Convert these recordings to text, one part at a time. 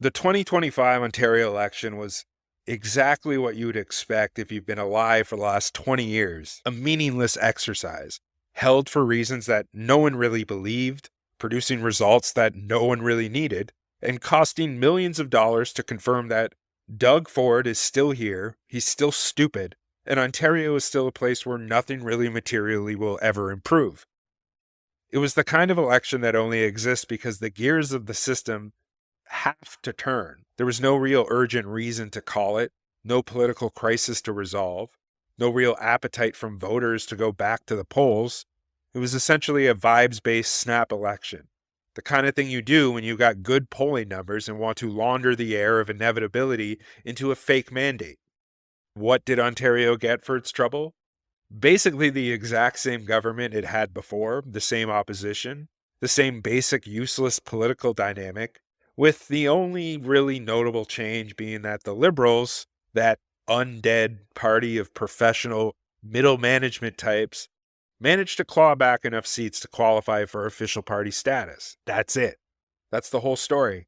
The 2025 Ontario election was exactly what you would expect if you've been alive for the last 20 years. A meaningless exercise, held for reasons that no one really believed, producing results that no one really needed, and costing millions of dollars to confirm that Doug Ford is still here, he's still stupid, and Ontario is still a place where nothing really materially will ever improve. It was the kind of election that only exists because the gears of the system have to turn. There was no real urgent reason to call it, no political crisis to resolve, no real appetite from voters to go back to the polls. It was essentially a vibes based snap election. The kind of thing you do when you've got good polling numbers and want to launder the air of inevitability into a fake mandate. What did Ontario get for its trouble? Basically, the exact same government it had before, the same opposition, the same basic useless political dynamic, with the only really notable change being that the Liberals, that undead party of professional middle management types, managed to claw back enough seats to qualify for official party status. That's it. That's the whole story.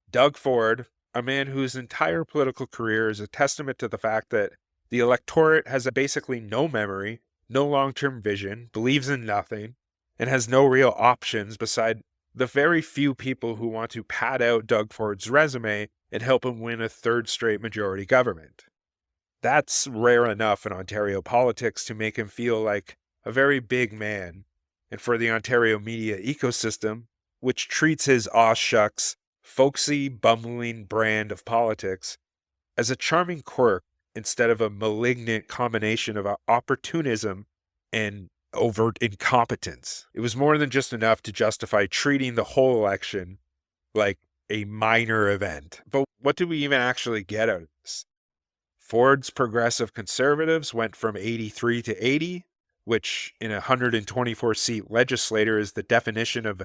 Doug Ford, a man whose entire political career is a testament to the fact that the electorate has basically no memory, no long term vision, believes in nothing, and has no real options beside the very few people who want to pad out Doug Ford's resume and help him win a third straight majority government. That's rare enough in Ontario politics to make him feel like a very big man, and for the Ontario media ecosystem, which treats his aw shucks, folksy, bumbling brand of politics as a charming quirk instead of a malignant combination of opportunism and overt incompetence. It was more than just enough to justify treating the whole election like a minor event. But what did we even actually get out of this? Ford's progressive conservatives went from 83 to 80, which in a 124 seat legislature is the definition of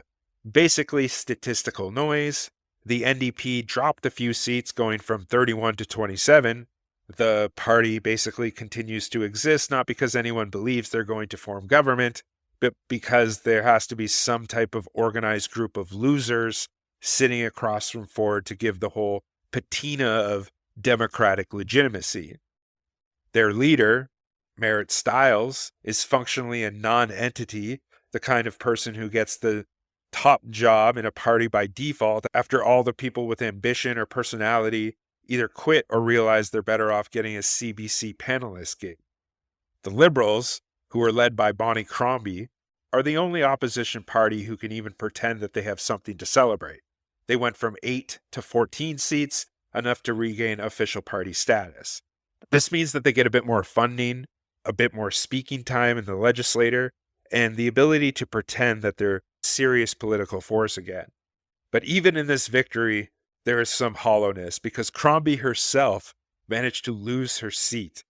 basically statistical noise. The NDP dropped a few seats, going from 31 to 27. The party basically continues to exist, not because anyone believes they're going to form government, but because there has to be some type of organized group of losers sitting across from Ford to give the whole patina of democratic legitimacy. Their leader, Merritt Stiles, is functionally a non-entity, the kind of person who gets the top job in a party by default after all the people with ambition or personality either quit or realize they're better off getting a CBC panelist gig. The Liberals, who are led by Bonnie Crombie, are the only opposition party who can even pretend that they have something to celebrate. They went from 8 to 14 seats, enough to regain official party status. This means that they get a bit more funding, a bit more speaking time in the legislature, and the ability to pretend that they're a serious political force again. But even in this victory, there is some hollowness because Crombie herself managed to lose her seat.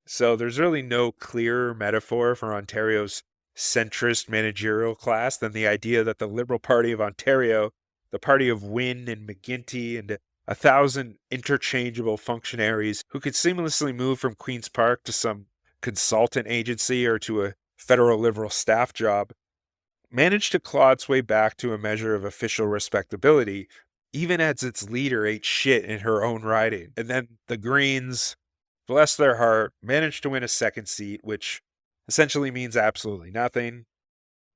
So there's really no clearer metaphor for Ontario's centrist managerial class than the idea that the Liberal Party of Ontario, the party of Wynne and McGuinty and 1,000 interchangeable functionaries who could seamlessly move from Queen's Park to some consultant agency or to a federal Liberal staff job, managed to claw its way back to a measure of official respectability, even as its leader ate shit in her own riding. And then the Greens, bless their heart, managed to win a second seat, which essentially means absolutely nothing.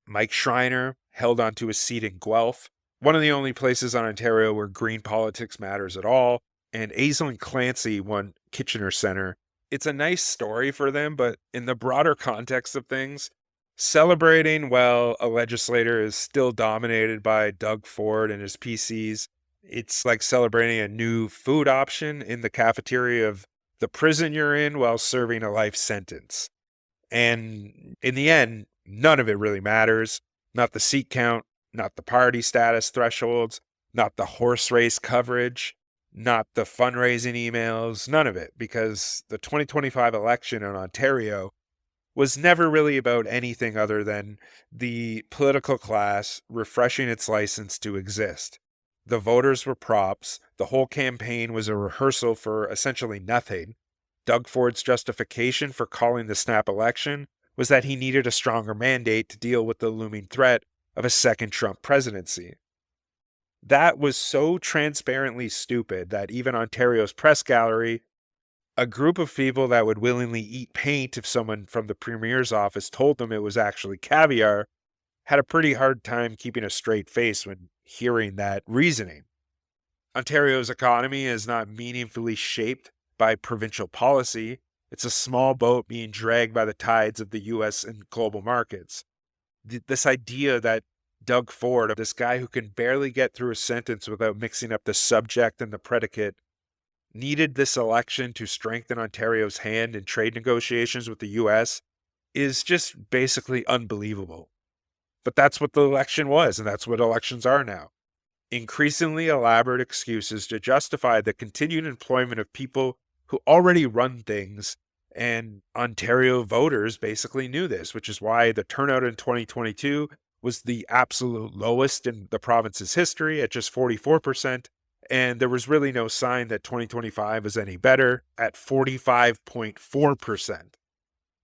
Mike Schreiner held on to a seat in Guelph, one of the only places on Ontario where green politics matters at all, and Aislinn Clancy won Kitchener Centre. It's a nice story for them, but in the broader context of things, celebrating while a legislator is still dominated by Doug Ford and his PCs, it's like celebrating a new food option in the cafeteria of the prison you're in while serving a life sentence. And in the end, none of it really matters. Not the seat count, not the party status thresholds, not the horse race coverage, not the fundraising emails, none of it, because the 2025 election in Ontario was never really about anything other than the political class refreshing its license to exist. The voters were props. The whole campaign was a rehearsal for essentially nothing. Doug Ford's justification for calling the snap election was that he needed a stronger mandate to deal with the looming threat of a second Trump presidency. That was so transparently stupid that even Ontario's press gallery, a group of people that would willingly eat paint if someone from the premier's office told them it was actually caviar, had a pretty hard time keeping a straight face when hearing that reasoning. Ontario's economy is not meaningfully shaped by provincial policy. It's a small boat being dragged by the tides of the US and global markets. This idea that Doug Ford, this guy who can barely get through a sentence without mixing up the subject and the predicate, needed this election to strengthen Ontario's hand in trade negotiations with the US is just basically unbelievable. But that's what the election was, and that's what elections are now. Increasingly elaborate excuses to justify the continued employment of people who already run things, and Ontario voters basically knew this, which is why the turnout in 2022 was the absolute lowest in the province's history at just 44%, and there was really no sign that 2025 is any better at 45.4%.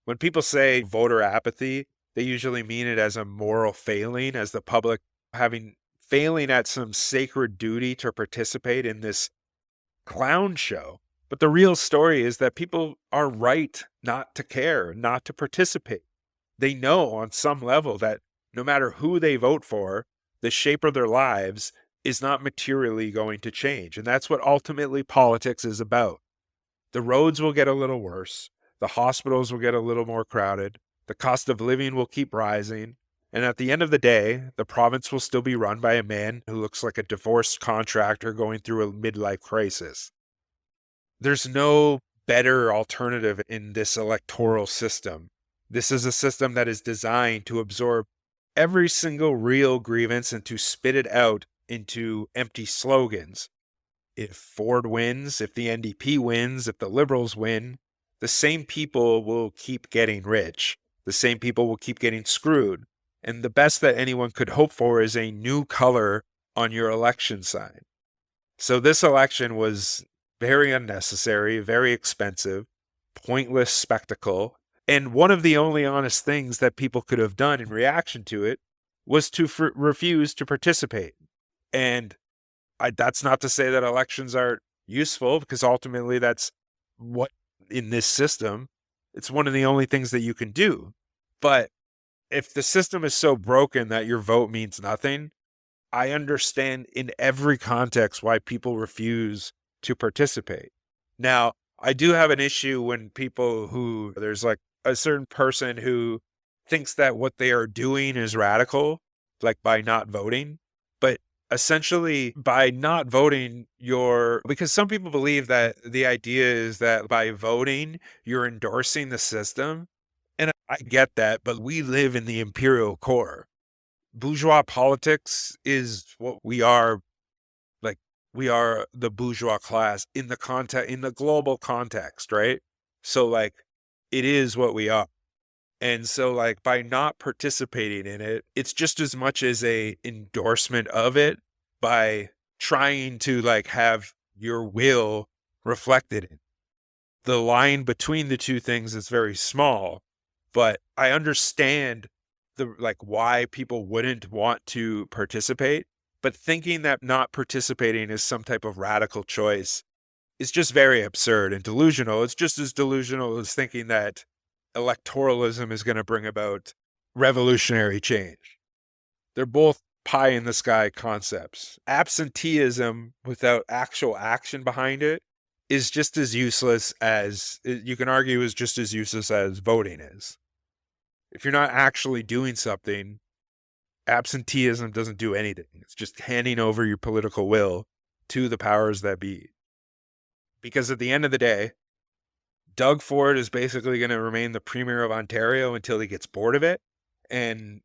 When people say voter apathy, they usually mean it as a moral failing, as the public having failing at some sacred duty to participate in this clown show. But the real story is that people are right not to care, not to participate. They know on some level that no matter who they vote for, the shape of their lives is not materially going to change. And that's what ultimately politics is about. The roads will get a little worse. The hospitals will get a little more crowded. The cost of living will keep rising. And at the end of the day, the province will still be run by a man who looks like a divorced contractor going through a midlife crisis. There's no better alternative in this electoral system. This is a system that is designed to absorb every single real grievance and to spit it out into empty slogans. If Ford wins, if the NDP wins, if the Liberals win, the same people will keep getting rich. The same people will keep getting screwed. And the best that anyone could hope for is a new color on your election sign. So this election was very unnecessary, very expensive, pointless spectacle. And one of the only honest things that people could have done in reaction to it was to refuse to participate. And that's not to say that elections aren't useful, because ultimately that's what, in this system, it's one of the only things that you can do. But if the system is so broken that your vote means nothing, I understand in every context why people refuse to participate. Now, I do have an issue when there's like a certain person who thinks that what they are doing is radical, like by not voting. But essentially, by not voting, because some people believe that the idea is that by voting, you're endorsing the system. And I get that, but we live in the imperial core. Bourgeois politics is what we are. Like, we are the bourgeois class in the global context, right? So like, it is what we are. And so like, by not participating in it, it's just as much as a endorsement of it by trying to like have your will reflected in. The line between the two things is very small, but I understand why people wouldn't want to participate, but thinking that not participating is some type of radical choice is just very absurd and delusional. It's just as delusional as thinking that electoralism is going to bring about revolutionary change. They're both pie in the sky concepts. Absenteeism without actual action behind it is just as useless as, you can argue, is just as useless as voting is. If you're not actually doing something, absenteeism doesn't do anything. It's just handing over your political will to the powers that be. Because at the end of the day, Doug Ford is basically going to remain the Premier of Ontario until he gets bored of it. And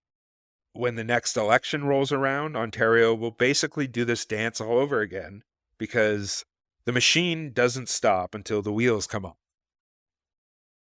when the next election rolls around, Ontario will basically do this dance all over again, because the machine doesn't stop until the wheels come off.